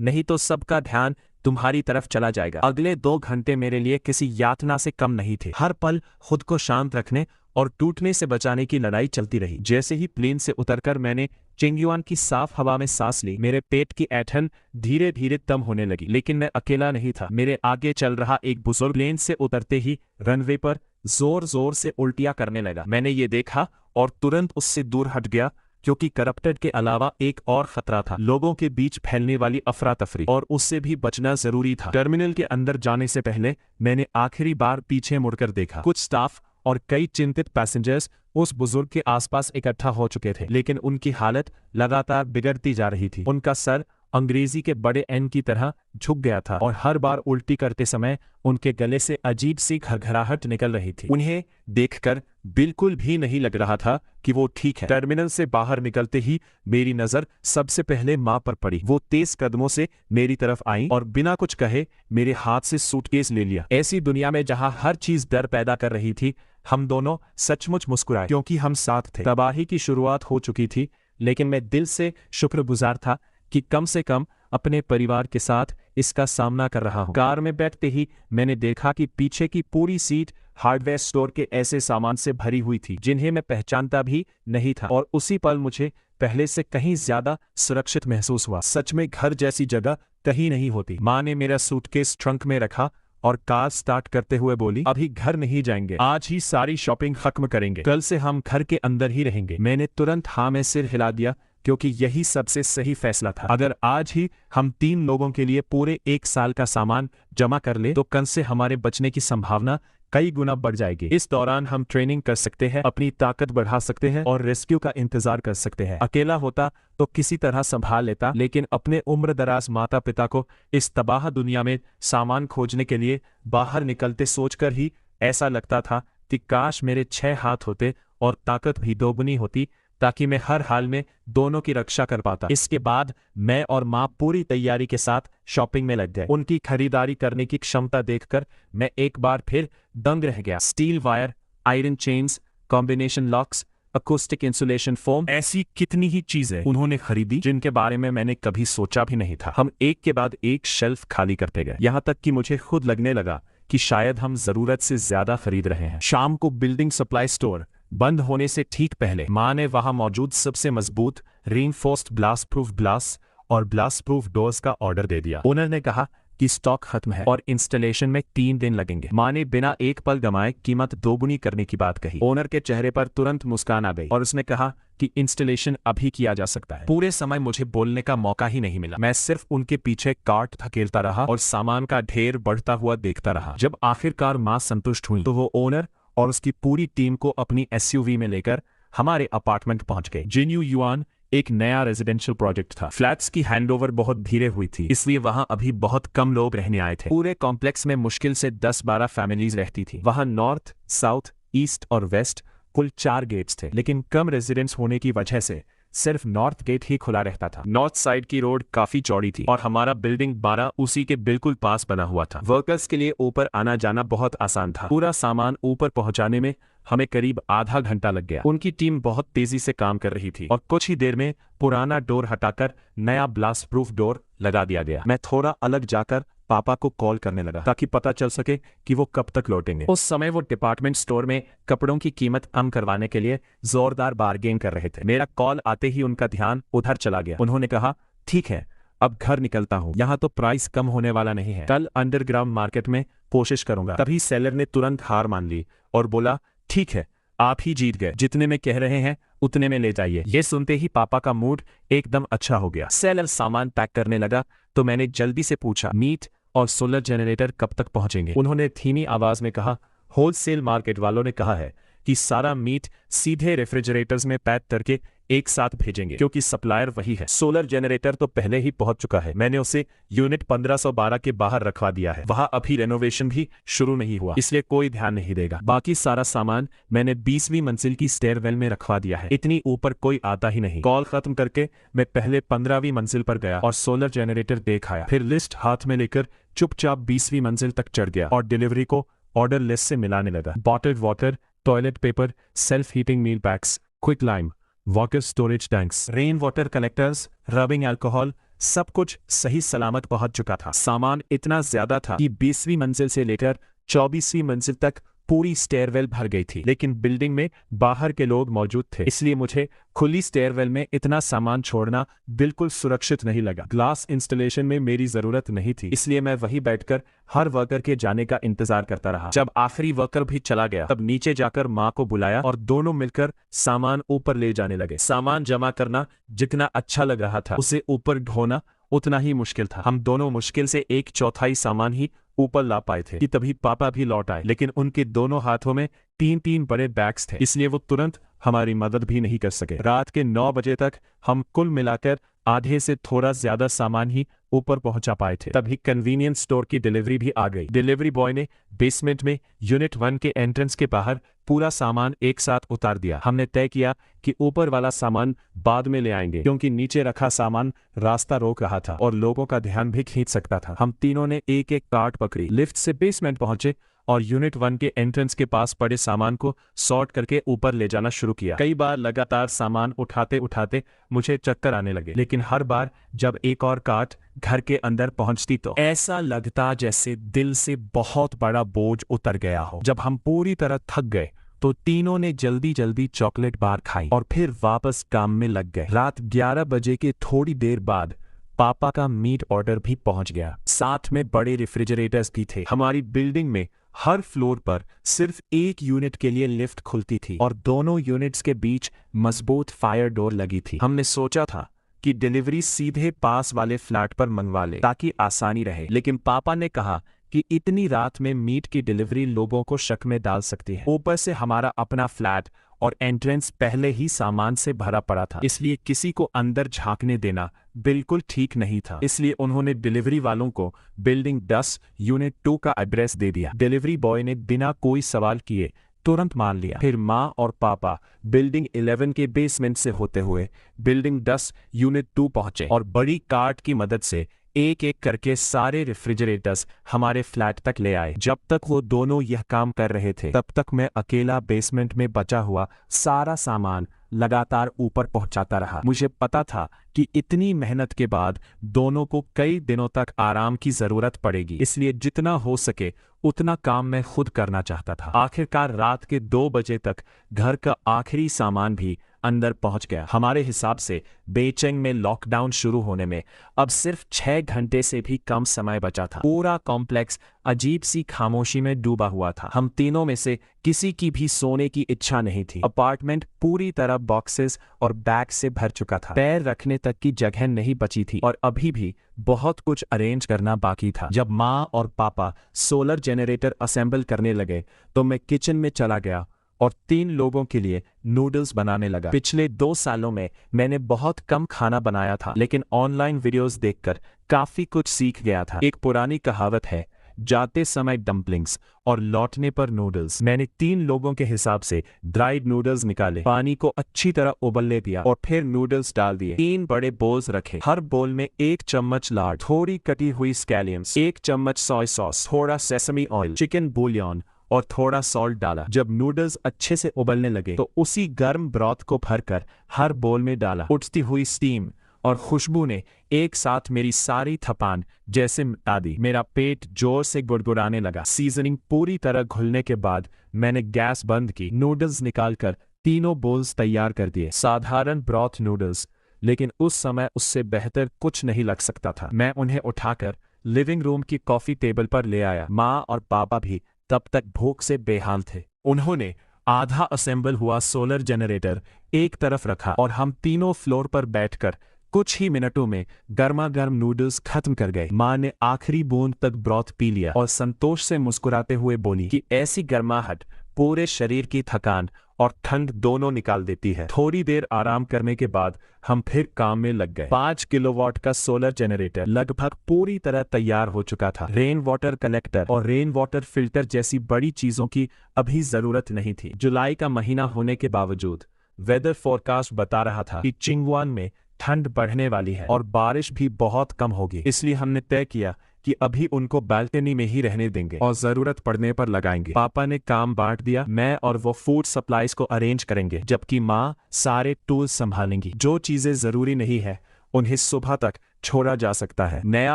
नहीं तो सबका ध्यान तुम्हारी तरफ चला जाएगा। अगले 2 घंटे मेरे लिए किसी यातना से कम नहीं थे। हर पल खुद को शांत रखने और टूटने से बचाने की लड़ाई चलती रही। जैसे ही प्लेन से उतरकर मैंने चिंगयुआन की साफ हवा में सांस ली, मेरे पेट की ऐंठन धीरे धीरे कम होने लगी। लेकिन मैं अकेला नहीं था। मेरे आगे चल रहा एक बुजुर्ग प्लेन से उतरते ही रनवे पर जोर जोर से उल्टियां करने लगा। मैंने ये देखा और तुरंत उससे दूर हट गया, क्योंकि करप्टेड के अलावा एक और खतरा था, लोगों के बीच फैलने वाली अफरा तफरी, और उससे भी बचना जरूरी था। टर्मिनल के अंदर जाने से पहले मैंने आखिरी बार पीछे मुड़कर देखा। कुछ स्टाफ और कई चिंतित पैसेंजर्स उस बुजुर्ग के आसपास इकट्ठा हो चुके थे, लेकिन उनकी हालत लगातार बिगड़ती जा रही थी। उनका सर अंग्रेजी के बड़े एन की तरह झुक गया था और हर बार उल्टी करते समय उनके गले से अजीब सी घरघराहट निकल रही थी। उन्हें देखकर बिल्कुल भी नहीं लग रहा था कि वो ठीक है। टर्मिनल से बाहर निकलते ही मेरी नजर सबसे पहले माँ पर पड़ी। वो तेज कदमों से मेरी तरफ आई और बिना कुछ कहे मेरे हाथ से सूटकेस ले लिया। ऐसी दुनिया में जहां हर चीज डर पैदा कर रही थी, हम दोनों सचमुच मुस्कुराए, क्योंकि हम साथ थे। तबाही की शुरुआत हो चुकी थी, लेकिन मैं दिल से शुक्रगुजार था कि कम से कम अपने परिवार के साथ इसका सामना कर रहा हूं। कार में बैठते ही मैंने देखा कि पीछे की पूरी सीट हार्डवेयर स्टोर के ऐसे सामान से भरी हुई थी जिन्हें मैं पहचानता भी नहीं था, और उसी पल मुझे पहले से कहीं ज्यादा सुरक्षित महसूस हुआ। सच में घर जैसी जगह कहीं नहीं होती। माँ ने मेरा सूटकेस ट्रंक में रखा और कार स्टार्ट करते हुए बोली, अभी घर नहीं जाएंगे, आज ही सारी शॉपिंग खत्म करेंगे, कल से हम घर के अंदर ही रहेंगे। मैंने तुरंत हाँ में सिर हिला दिया, क्योंकि यही सबसे सही फैसला था। अगर आज ही हम 3 लोगों के लिए पूरे 1 साल का सामान जमा कर ले, तो कल से हमारे बचने की संभावना कई गुना बढ़ जाएगी। इस दौरान हम ट्रेनिंग कर सकते हैं, अपनी ताकत बढ़ा सकते हैं और रेस्क्यू का इंतजार कर सकते हैं। अकेला होता तो किसी तरह संभाल लेता, लेकिन अपने उम्र दराज माता पिता को इस तबाह दुनिया में सामान खोजने के लिए बाहर निकलते सोचकर ही ऐसा लगता था कि काश मेरे 6 हाथ होते और ताकत भी दोगुनी होती, ताकि मैं हर हाल में दोनों की रक्षा कर पाता। इसके बाद मैं और माँ पूरी तैयारी के साथ शॉपिंग में लग गए। उनकी खरीदारी करने की क्षमता देखकर मैं एक बार फिर दंग रह गया। Steel wire, iron chains, combination locks, acoustic insulation foam, ऐसी कितनी ही चीजें उन्होंने खरीदी जिनके बारे में मैंने कभी सोचा भी नहीं था। हम एक के बाद एक शेल्फ खाली करते गए, यहाँ तक कि मुझे खुद लगने लगा कि शायद हम जरूरत से ज्यादा खरीद रहे हैं। शाम को बिल्डिंग सप्लाई स्टोर बंद होने से ठीक पहले माँ ने वहां मौजूद सबसे मजबूत रीइंफोर्स्ड ब्लास्ट प्रूफ ग्लास और ब्लास्ट प्रूफ डोर्स का ऑर्डर दे दिया। ओनर ने कहा कि स्टॉक खत्म है और इंस्टॉलेशन में 3 दिन लगेंगे। माँ ने बिना एक पल गंवाए कीमत दोगुनी करने की बात कही। ओनर के चेहरे पर तुरंत मुस्कान आ गई और उसने कहा कि इंस्टॉलेशन अभी किया जा सकता है। पूरे समय मुझे बोलने का मौका ही नहीं मिला। मैं सिर्फ उनके पीछे कार्ट धकेलता रहा और सामान का ढेर बढ़ता हुआ देखता रहा। जब आखिरकार माँ संतुष्ट हुई तो वो ओनर और उसकी पूरी टीम को अपनी एसयूवी में लेकर हमारे अपार्टमेंट पहुंच गए। जिन्युयुआन एक नया रेजिडेंशियल प्रोजेक्ट था। फ्लैट्स की हैंडओवर बहुत धीरे हुई थी, इसलिए वहां अभी बहुत कम लोग रहने आए थे। पूरे कॉम्प्लेक्स में मुश्किल से 10-12 फैमिलीज रहती थी। वहां नॉर्थ, साउथ, ईस्ट और वेस्ट कुल 4 गेट्स थे, लेकिन कम रेजिडेंट्स होने की वजह से सिर्फ नॉर्थ गेट ही खुला रहता था। नॉर्थ साइड की रोड काफी चौड़ी थी और हमारा बिल्डिंग 12 उसी के बिल्कुल पास बना हुआ था। वर्कर्स के लिए ऊपर आना जाना बहुत आसान था। पूरा सामान ऊपर पहुंचाने में हमें करीब आधा घंटा लग गया। उनकी टीम बहुत तेजी से काम कर रही थी और कुछ ही देर में पुराना डोर हटाकर नया ब्लास्ट प्रूफ डोर लगा दिया गया। मैं थोड़ा अलग जाकर पापा को कॉल करने लगा ताकि पता चल सके कि वो कब तक लौटेंगे। उस समय वो डिपार्टमेंट स्टोर में कपड़ों की कीमत कम करवाने के लिए जोरदार बार्गेन कर रहे थे। मेरा कॉल आते ही उनका ध्यान उधर चला गया। उन्होंने कहा, ठीक है, अब घर निकलता हूँ, यहाँ तो प्राइस कम होने वाला नहीं है, कल अंडरग्राउंड मार्केट में कोशिश करूंगा। तभी सेलर ने तुरंत हार मान ली और बोला, ठीक है, आप ही जीत गए, जितने में कह रहे हैं उतने में ले जाइए। ये सुनते ही पापा का मूड एकदम अच्छा हो गया। सेलर सामान पैक करने लगा तो मैंने जल्दी से पूछा, मीट और सोलर जनरेटर कब तक पहुंचेंगे? उन्होंने धीमी आवाज में कहा, होलसेल मार्केट वालों ने कहा है कि सारा मीट सीधे रेफ्रिजरेटर्स में पैक करके एक साथ भेजेंगे क्योंकि सप्लायर वही है। सोलर जनरेटर तो पहले ही पहुंच चुका है, मैंने उसे यूनिट 1512 के बाहर रखवा दिया है। वहां अभी रेनोवेशन भी शुरू नहीं हुआ, इसलिए कोई ध्यान नहीं देगा। बाकी सारा सामान मैंने 20वीं मंजिल की स्टेयरवेल में रखवा दिया है, इतनी ऊपर कोई आता ही नहीं। कॉल खत्म करके मैं पहले 15वीं मंजिल पर गया और सोलर जनरेटर देख आया, फिर लिस्ट हाथ में लेकर चुपचाप 20वीं मंजिल तक चढ़ गया और डिलीवरी को ऑर्डर लिस्ट से मिलाने लगा। Bottled water, toilet paper, self heating meal packs, quick lime, water storage tanks, rain water collectors, rubbing alcohol, सब कुछ सही सलामत पहुंच चुका था। सामान इतना ज्यादा था कि 20वीं मंजिल से लेकर 24वीं मंजिल तक पूरी स्टेयरवेल भर गई थी, लेकिन बिल्डिंग में बाहर के लोग मौजूद थे, इसलिए मुझे खुली स्टेयरवेल में इतना सामान छोड़ना बिल्कुल सुरक्षित नहीं लगा। ग्लास इंस्टॉलेशन में मेरी जरूरत नहीं थी, इसलिए मैं वहीं बैठकर हर वर्कर के जाने का इंतजार करता रहा। जब आखिरी वर्कर भी चला गया तब नीचे जाकर माँ को बुलाया और दोनों मिलकर सामान ऊपर ले जाने लगे। सामान जमा करना जितना अच्छा लग रहा था, उसे ऊपर ढोना उतना ही मुश्किल था। हम दोनों मुश्किल से 1/4 सामान ही ऊपर ला पाए थे कि तभी पापा भी लौट आए, लेकिन उनके दोनों हाथों में 3-3 बड़े बैग्स थे, इसलिए वो तुरंत हमारी मदद भी नहीं कर सके। रात के 9 बजे तक हम कुल मिलाकर आधे से थोड़ा ज्यादा सामान ही ऊपर पहुंचा पाए थे। तभी कन्वीनियंस स्टोर की डिलीवरी भी आ गई। डिलीवरी बॉय ने बेसमेंट में यूनिट 1 के एंट्रेंस के बाहर पूरा सामान एक साथ उतार दिया। हमने तय किया कि ऊपर वाला सामान बाद में ले आएंगे, क्योंकि नीचे रखा सामान रास्ता रोक रहा था और लोगों का ध्यान भी खींच सकता था। हम तीनों ने एक एक कार्ट पकड़ी, लिफ्ट से बेसमेंट पहुंचे और यूनिट 1 के एंट्रेंस के पास पड़े सामान को सॉर्ट करके ऊपर ले जाना शुरू किया। कई बार लगातार सामान उठाते उठाते मुझे चक्कर आने लगे, लेकिन हर बार जब एक और कार्ट घर के अंदर पहुंचती तो ऐसा लगता जैसे दिल से बहुत बड़ा बोझ उतर गया हो। जब हम पूरी तरह थक गए तो तीनों ने जल्दी जल्दी चॉकलेट बार खाई और फिर वापस काम में लग गए। रात 11 बजे के थोड़ी देर बाद पापा का मीट ऑर्डर भी पहुंच गया, साथ में बड़े रेफ्रिजरेटर्स भी थे। हमारी बिल्डिंग में हर फ्लोर पर सिर्फ एक यूनिट के लिए लिफ्ट खुलती थी और दोनों यूनिट्स के बीच मजबूत फायर डोर लगी थी। हमने सोचा था कि डिलीवरी सीधे पास वाले फ्लैट पर मंगवा ले ताकि आसानी रहे, लेकिन पापा ने कहा कि इतनी रात में मीट की डिलीवरी लोगों को शक में डाल सकती है। ऊपर से हमारा अपना फ्लैट और एंट्रेंस पहले ही सामान से भरा पड़ा था, इसलिए किसी को अंदर झांकने देना बिल्कुल ठीक नहीं था। इसलिए उन्होंने डिलीवरी वालों को बिल्डिंग 10 यूनिट 2 का एड्रेस दे दिया। डिलीवरी बॉय ने बिना कोई सवाल किए तुरंत मान लिया। फिर माँ और पापा बिल्डिंग 11 के बेसमेंट से होते हुए बिल्डिंग 10 यूनिट 2 पहुंचे और बड़ी कार्ट की मदद से एक एक करके सारे रेफ्रिजरेटर्स हमारे फ्लैट तक ले आए। जब तक वो दोनों यह काम कर रहे थे तब तक मैं अकेला बेसमेंट में बचा हुआ सारा सामान लगातार ऊपर पहुंचाता रहा। मुझे पता था कि इतनी मेहनत के बाद दोनों को कई दिनों तक आराम की जरूरत पड़ेगी, इसलिए जितना हो सके उतना काम मैं खुद करना चाहता था। आखिरकार रात के 2 बजे तक घर का आखिरी सामान भी अंदर पहुंच गया। हमारे हिसाब से बेइजिंग में लॉकडाउन शुरू होने में अब सिर्फ 6 घंटे से भी कम समय बचा था। पूरा कॉम्प्लेक्स अजीब सी खामोशी में डूबा हुआ था। हम तीनों में से किसी की भी सोने की इच्छा नहीं थी। अपार्टमेंट पूरी तरह बॉक्सेस और बैग से भर चुका था, पैर रखने तक की जगह नहीं बची थी और अभी भी बहुत कुछ अरेंज करना बाकी था। जब माँ और पापा सोलर जनरेटर असेंबल करने लगे तो मैं किचन में चला गया और 3 लोगों के लिए नूडल्स बनाने लगा। पिछले 2 सालों में मैंने बहुत कम खाना बनाया था, लेकिन ऑनलाइन वीडियोस देखकर काफी कुछ सीख गया था। एक पुरानी कहावत है, जाते समय डम्पलिंग्स और लौटने पर नूडल्स। मैंने 3 लोगों के हिसाब से ड्राइड नूडल्स निकाले, पानी को अच्छी तरह उबलने दिया और फिर नूडल्स डाल दिए। 3 बड़े बोल्स रखे, हर बोल में 1 चम्मच लार्ड, थोड़ी कटी हुई स्कैलियंस, 1 चम्मच सोया सॉस, थोड़ा सेसमी ऑयल, चिकन बुलियन और थोड़ा सॉल्ट डाला। जब नूडल्स अच्छे से उबलने लगे तो उसी गर्म ब्रॉथ को भरकर हर बोल में डाला। उठती हुई स्टीम और खुशबू ने एक साथ मेरी सारी थकान जैसे मिटा दी। मेरा पेट जोर से गुड़गुड़ाने लगा। सीजनिंग पूरी तरह घुलने के बाद मैंने गैस बंद की, नूडल्स निकालकर तीनों बोल्स तैयार कर दिए। साधारण ब्रॉथ नूडल्स, लेकिन उस समय उससे बेहतर कुछ नहीं लग सकता था। मैं उन्हें उठाकर लिविंग रूम की कॉफी टेबल पर ले आया। माँ और पापा भी तब तक भूख से बेहाल थे। उन्होंने आधा असेंबल हुआ सोलर जनरेटर एक तरफ रखा और हम तीनों फ्लोर पर बैठकर कुछ ही मिनटों में गर्मा गर्म नूडल्स खत्म कर गए। माँ ने आखिरी बूंद तक ब्रॉथ पी लिया और संतोष से मुस्कुराते हुए बोली कि ऐसी गर्माहट पूरे शरीर की थकान और ठंड दोनों निकाल देती है। थोड़ी देर आराम करने के बाद हम फिर काम में लग गए। 5 किलोवाट का सोलर जनरेटर लगभग पूरी तरह तैयार हो चुका था। रेन वाटर कलेक्टर और रेन वाटर फिल्टर जैसी बड़ी चीजों की अभी जरूरत नहीं थी। जुलाई का महीना होने के बावजूद वेदर फोरकास्ट बता रहा था कि चिंगवान में ठंड बढ़ने वाली है और बारिश भी बहुत कम होगी। इसलिए हमने तय किया कि अभी उनको बालकनी में ही रहने देंगे और जरूरत पड़ने पर लगाएंगे। पापा ने काम बांट दिया, मैं और वो फूड सप्लाईज को अरेंज करेंगे, जबकि माँ सारे टूल्स संभालेंगी। जो चीजें जरूरी नहीं है उन्हें सुबह तक छोड़ा जा सकता है। नया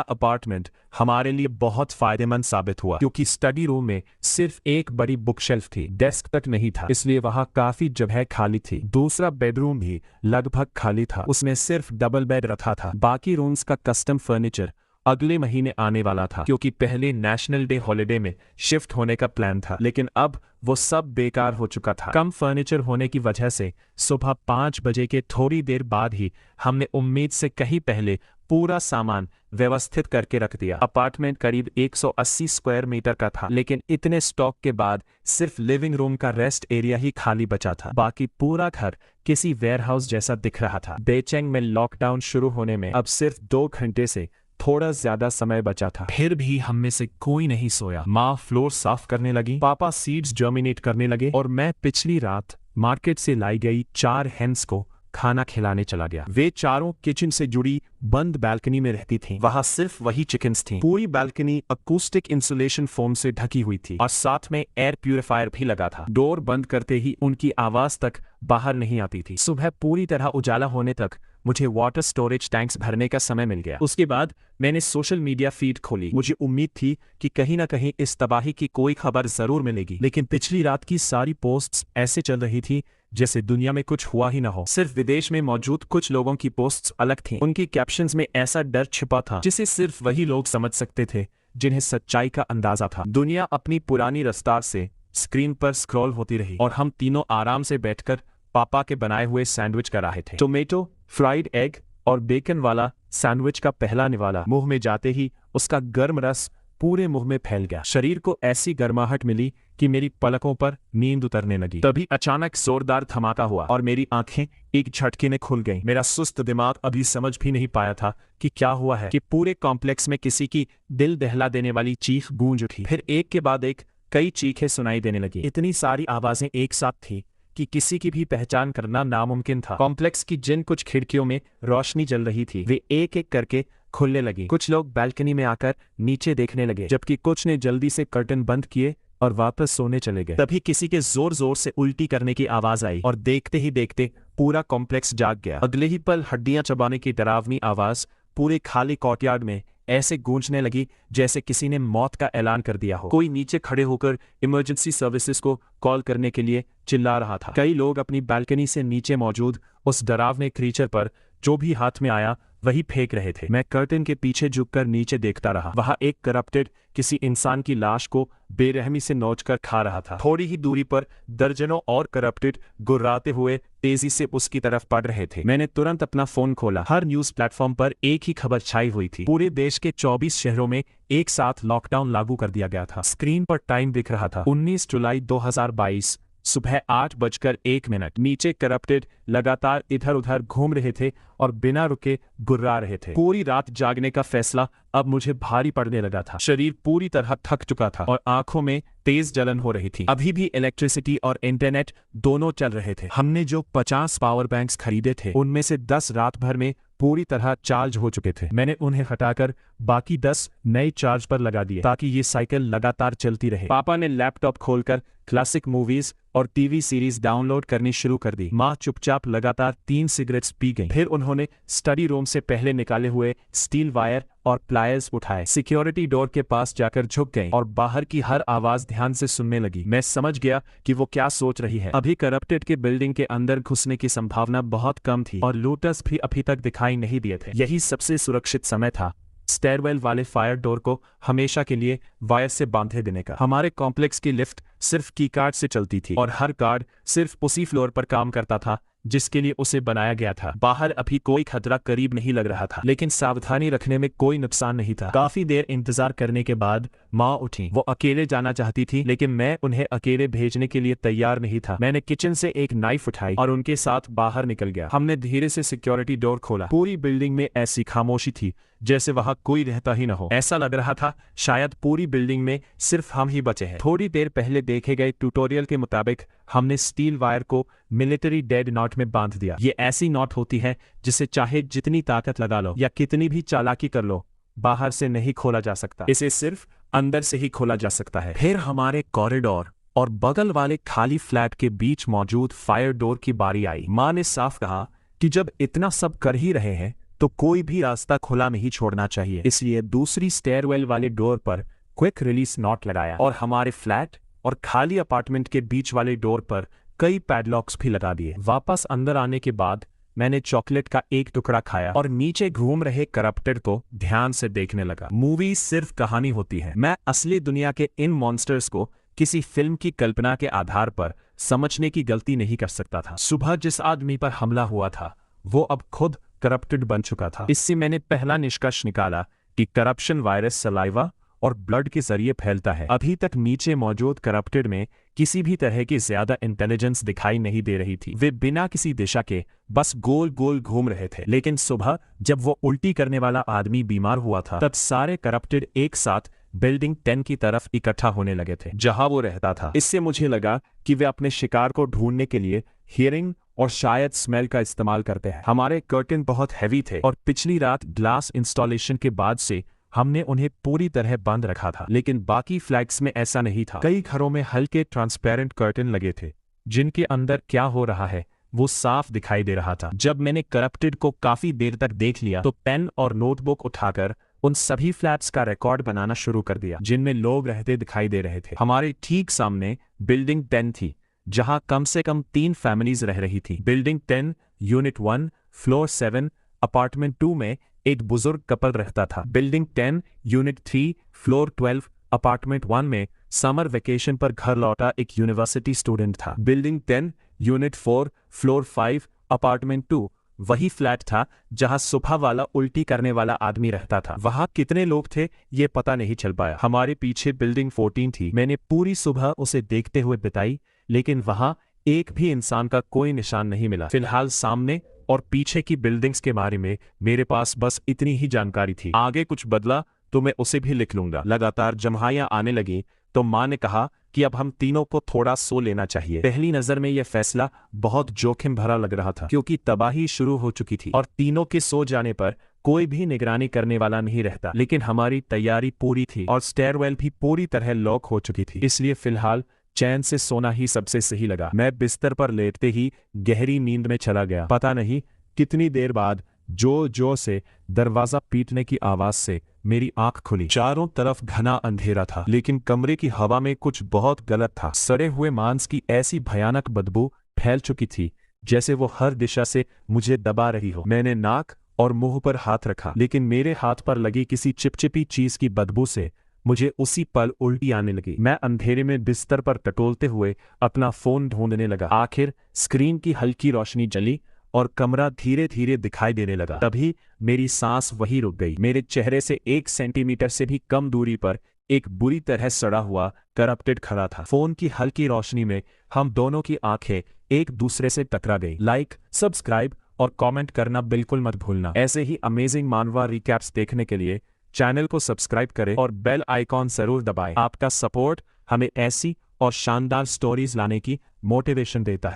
अपार्टमेंट हमारे लिए बहुत फायदेमंद साबित हुआ, क्योंकि स्टडी रूम में सिर्फ एक बड़ी बुक शेल्फ थी, डेस्क तक नहीं था, इसलिए वहां काफी जगह खाली थी। दूसरा बेडरूम भी लगभग खाली था, उसमें सिर्फ डबल बेड रखा था। बाकी रूम्स का कस्टम फर्नीचर अगले महीने आने वाला था, क्योंकि पहले नेशनल डे हॉलिडे में शिफ्ट होने का प्लान था, लेकिन अब वो सब बेकार हो चुका था। कम फर्नीचर होने की वजह से सुबह 5 बजे के थोड़ी देर बाद ही हमने उम्मीद से कहीं पहले पूरा सामान व्यवस्थित करके रख दिया। अपार्टमेंट करीब 180 स्क्वायर मीटर का था, लेकिन इतने स्टॉक के बाद सिर्फ लिविंग रूम का रेस्ट एरिया ही खाली बचा था। बाकी पूरा घर किसी वेयरहाउस जैसा दिख रहा था। बेचेंग में लॉकडाउन शुरू होने में अब सिर्फ 2 घंटे से थोड़ा ज्यादा समय बचा था, फिर भी हम में से कोई नहीं सोया। माँ फ्लोर साफ करने लगी, पापा सीड्स जर्मिनेट करने लगे और मैं पिछली रात मार्केट से लाई गई 4 हेन्स को खाना खिलाने चला गया। वे चारों किचन से जुड़ी बंद बालकनी में रहती थीं। वहां सिर्फ वही चिकन्स थीं। पूरी बालकनी अकूस्टिक इंसुलेशन फोम से ढकी हुई थी और साथ में एयर प्यूरिफायर भी लगा था। डोर बंद करते ही उनकी आवाज तक बाहर नहीं आती थी। सुबह पूरी तरह उजाला होने तक मुझे वाटर स्टोरेज टैंक्स भरने का समय मिल गया। उसके बाद मैंने सोशल मीडिया फीड खोली। मुझे उम्मीद थी कि कहीं ना कहीं इस तबाही की कोई खबर जरूर मिलेगी, लेकिन पिछली रात की सारी पोस्ट्स ऐसे चल रही थी जैसे दुनिया में कुछ हुआ ही ना हो। सिर्फ विदेश में मौजूद कुछ लोगों की पोस्ट्स अलग थीं। उनकी कैप्शंस में ऐसा डर छिपा था जिसे सिर्फ वही लोग समझ सकते थे जिन्हें सच्चाई का अंदाजा था। दुनिया अपनी पुरानी रफ्तार से स्क्रीन पर स्क्रॉल होती रही और हम तीनों आराम से बैठकर पापा के बनाए हुए सैंडविच कर रहे थे। टोमेटो, फ्राइड एग और बेकन वाला सैंडविच का पहला निवाला मुंह में जाते ही उसका गर्म रस पूरे मुंह में फैल गया। शरीर को ऐसी गर्माहट मिली कि मेरी पलकों पर नींद उतरने लगी। तभी अचानक जोरदार धमाका हुआ और मेरी आंखें एक झटके में खुल गईं। मेरा सुस्त दिमाग अभी समझ भी नहीं पाया था कि क्या हुआ है कि पूरे कॉम्प्लेक्स में किसी की दिल दहला देने वाली चीख गूंज उठी। फिर एक के बाद एक कई चीखें सुनाई देने लगी। इतनी सारी आवाजें एक साथ थी कि किसी की भी पहचान करना नामुमकिन था। कॉम्प्लेक्स की जिन कुछ खिड़कियों में रोशनी जल रही थी वे एक एक करके खुलने लगी। कुछ लोग बालकनी में आकर नीचे देखने लगे, जबकि कुछ ने जल्दी से कर्टन बंद किए और वापस सोने चले गए। तभी किसी के जोर जोर से उल्टी करने की आवाज आई और देखते ही देखते पूरा कॉम्प्लेक्स जाग गया। अगले ही पल हड्डियां चबाने की डरावनी आवाज पूरे खाली कोर्टयार्ड में ऐसे गूंजने लगी जैसे किसी ने मौत का ऐलान कर दिया हो। कोई नीचे खड़े होकर इमरजेंसी सर्विसेज को कॉल करने के लिए चिल्ला रहा था। कई लोग अपनी बालकनी से नीचे मौजूद उस डरावने क्रीचर पर जो भी हाथ में आया वही फेंक रहे थे। मैं कर्टन के पीछे झुककर नीचे देखता रहा। वहां एक करप्टेड किसी इंसान की लाश को बेरहमी से नोचकर खा रहा था। थोड़ी ही दूरी पर दर्जनों और करप्टेड गुर्राते हुए तेजी से उसकी तरफ बढ़ रहे थे। मैंने तुरंत अपना फोन खोला। हर न्यूज प्लेटफॉर्म पर एक ही खबर छाई हुई थी। पूरे देश के 24 शहरों में एक साथ लॉकडाउन लागू कर दिया गया था। स्क्रीन पर टाइम दिख रहा था 19 जुलाई 2022 सुबह 8:01। नीचे करप्टेड लगातार इधर उधर घूम रहे थे और बिना रुके गुर्रा रहे थे। पूरी रात जागने का फैसला अब मुझे भारी पड़ने लगा था। शरीर पूरी तरह थक चुका था और आंखों में तेज जलन हो रही थी। अभी भी इलेक्ट्रिसिटी और इंटरनेट दोनों चल रहे थे। हमने जो 50 पावर बैंक्स खरीदे थे उनमें से 10 रात भर में पूरी तरह चार्ज हो चुके थे। मैंने उन्हें हटाकर बाकी 10 नए चार्ज पर लगा दिए ताकि ये साइकिल लगातार चलती रहे। पापा ने लैपटॉप खोलकर क्लासिक मूवीज और टीवी सीरीज डाउनलोड करनी शुरू कर दी। माँ चुपचाप लगातार 3 सिगरेट्स पी गईं। फिर उन्होंने स्टडी रूम से पहले निकाले हुए स्टील वायर और प्लायर्स उठाए, सिक्योरिटी डोर के पास जाकर झुक गईं और बाहर की हर आवाज ध्यान से सुनने लगी। मैं समझ गया कि वो क्या सोच रही है। अभी करप्टेड के बिल्डिंग के अंदर घुसने की संभावना बहुत कम थी और लूटर्स भी अभी तक दिखाई नहीं दिए थे। यही सबसे सुरक्षित समय था स्टेयरवेल वाले फायर डोर को हमेशा के लिए वायर से बांधे देने का। हमारे कॉम्प्लेक्स की लिफ्ट सिर्फ की कार्ड से चलती थी और हर कार्ड सिर्फ उसी फ्लोर पर काम करता था जिसके लिए उसे बनाया गया था। बाहर अभी कोई खतरा करीब नहीं लग रहा था, लेकिन सावधानी रखने में कोई नुकसान नहीं था। काफी देर इंतजार करने के बाद माँ उठी। वो अकेले जाना चाहती थी, लेकिन मैं उन्हें अकेले भेजने के लिए तैयार नहीं था। मैंने किचन से एक नाइफ उठाई और उनके साथ बाहर निकल गया। हमने धीरे से सिक्योरिटी डोर खोला। पूरी बिल्डिंग में ऐसी खामोशी थी जैसे वहां कोई रहता ही न हो। ऐसा लग रहा था शायद पूरी बिल्डिंग में सिर्फ हम ही बचे हैं। थोड़ी देर पहले देखे गए ट्यूटोरियल के मुताबिक हमने स्टील वायर को मिलिट्री डेड नॉट में बांध दिया। ये ऐसी नॉट होती है जिसे चाहे जितनी ताकत लगा लो या कितनी भी चालाकी कर लो, बाहर से नहीं खोला जा सकता। इसे सिर्फ अंदर से ही खोला जा सकता है। फिर हमारे कॉरिडोर और बगल वाले खाली फ्लैट के बीच मौजूद फायर डोर की बारी आई। माँ ने साफ कहा कि जब इतना सब कर ही रहे हैं तो कोई भी रास्ता खुला नहीं छोड़ना चाहिए। इसलिए दूसरी स्टेयरवेल वाले डोर पर क्विक रिलीज नॉट लगाया और हमारे फ्लैट और खाली अपार्टमेंट के बीच वाले डोर पर कई पैडलॉक्स भी लगा दिए। वापस अंदर आने के बाद मैंने चॉकलेट का एक टुकड़ा खाया और नीचे घूम रहे करप्टेड को ध्यान से देखने लगा। मूवी सिर्फ कहानी होती है। मैं असली दुनिया के इन मॉन्स्टर्स को किसी फिल्म की कल्पना के आधार पर समझने की गलती नहीं कर सकता था। सुबह जिस आदमी पर हमला हुआ था वो अब खुद करप्टेड बन चुका था। इससे मैंने पहला निष्कर्ष निकाला कि करप्शन वायरस सलाइवा और ब्लड के जरिए फैलता है। अभी तक नीचे मौजूद करप्टेड में किसी भी तरह की ज्यादा इंटेलिजेंस दिखाई नहीं दे रही थी। वे बिना किसी दिशा के बस गोल गोल घूम रहे थे। लेकिन सुबह जब वो उल्टी करने वाला आदमी बीमार हुआ था, तब सारे करप्टेड एक साथ बिल्डिंग 10 की तरफ इकट्ठा होने लगे थे, जहां वो रहता था। इससे मुझे लगा कि वे अपने शिकार को ढूंढने के लिए हियरिंग और शायद स्मेल का इस्तेमाल करते हैं। हमारे कर्टन बहुत हैवी थे और पिछली रात ग्लास इंस्टॉलेशन के बाद से हमने उन्हें पूरी तरह बंद रखा था। लेकिन बाकी फ्लैट्स में ऐसा नहीं था। कई घरों में हल्के ट्रांसपेरेंट कर्टन लगे थे जिनके अंदर क्या हो रहा है वो साफ दिखाई दे रहा था। जब मैंने करप्टेड को काफी देर तक देख लिया तो पेन और नोटबुक उठाकर उन सभी फ्लैट्स का रिकॉर्ड बनाना शुरू कर दिया जिनमें लोग रहते दिखाई दे रहे थे। हमारे ठीक सामने बिल्डिंग 10 थी जहां कम से कम 3 फैमिलीज रह रही थी। बिल्डिंग 10 यूनिट 1 फ्लोर 7 अपार्टमेंट 2 में एक बुजुर्ग कपल रहता था। बिल्डिंग 10 यूनिट 3 फ्लोर 12 अपार्टमेंट 1 में समर वेकेशन पर घर लौटा एक यूनिवर्सिटी स्टूडेंट था। बिल्डिंग 10 यूनिट 4 फ्लोर 5 अपार्टमेंट 2 वही फ्लैट था जहां सुबह वाला उल्टी करने वाला आदमी रहता था। वहां कितने लोग थे ये पता नहीं चल पाया। हमारे पीछे बिल्डिंग 14 थी। मैंने पूरी सुबह उसे देखते हुए बिताई, लेकिन वहां एक भी इंसान का कोई निशान नहीं मिला। फिलहाल सामने और पीछे की बिल्डिंग्स के बारे में मेरे पास बस इतनी ही जानकारी थी। आगे कुछ बदला तो मैं उसे भी लिख लूंगा। लगातार जम्हाइयां आने लगी तो माँ ने कहा कि अब हम तीनों को थोड़ा सो लेना चाहिए। पहली नजर में यह फैसला बहुत जोखिम भरा लग रहा था क्योंकि तबाही शुरू हो चुकी थी और तीनों के सो जाने पर कोई भी निगरानी करने वाला नहीं रहता। लेकिन हमारी तैयारी पूरी थी और स्टेयरवेल भी पूरी तरह लॉक हो चुकी थी, इसलिए फिलहाल चैन से सोना ही सबसे सही लगा। मैं बिस्तर पर लेटते ही गहरी नींद में चला गया। पता नहीं कितनी देर बाद जोर जोर से दरवाजा पीटने की आवाज से मेरी आंख खुली। चारों तरफ घना अंधेरा था, लेकिन कमरे की हवा में कुछ बहुत गलत था। सड़े हुए मांस की ऐसी भयानक बदबू फैल चुकी थी जैसे वो हर दिशा से मुझे दबा रही हो। मैंने नाक और मुंह पर हाथ रखा, लेकिन मेरे हाथ पर लगी किसी चिपचिपी चीज की बदबू से मुझे उसी पल उल्टी आने लगी। मैं अंधेरे में बिस्तर पर टटोलते हुए अपना फोन ढूंढने लगा। आखिर स्क्रीन की हल्की रोशनी जली और कमरा धीरे धीरे दिखाई देने लगा। तभी मेरी सांस वहीं रुक गई। मेरे चेहरे से 1 सेंटीमीटर से भी कम दूरी पर एक बुरी तरह सड़ा हुआ करप्टेड खड़ा था। फोन की हल्की रोशनी में हम दोनों की आंखें एक दूसरे से टकरा गई। लाइक, सब्सक्राइब और कमेंट करना बिल्कुल मत भूलना। ऐसे ही अमेजिंग मानवा रिकैप्स देखने के लिए चैनल को सब्सक्राइब करें और बेल आइकॉन जरूर दबाएं। आपका सपोर्ट हमें ऐसी और शानदार स्टोरीज लाने की मोटिवेशन देता है।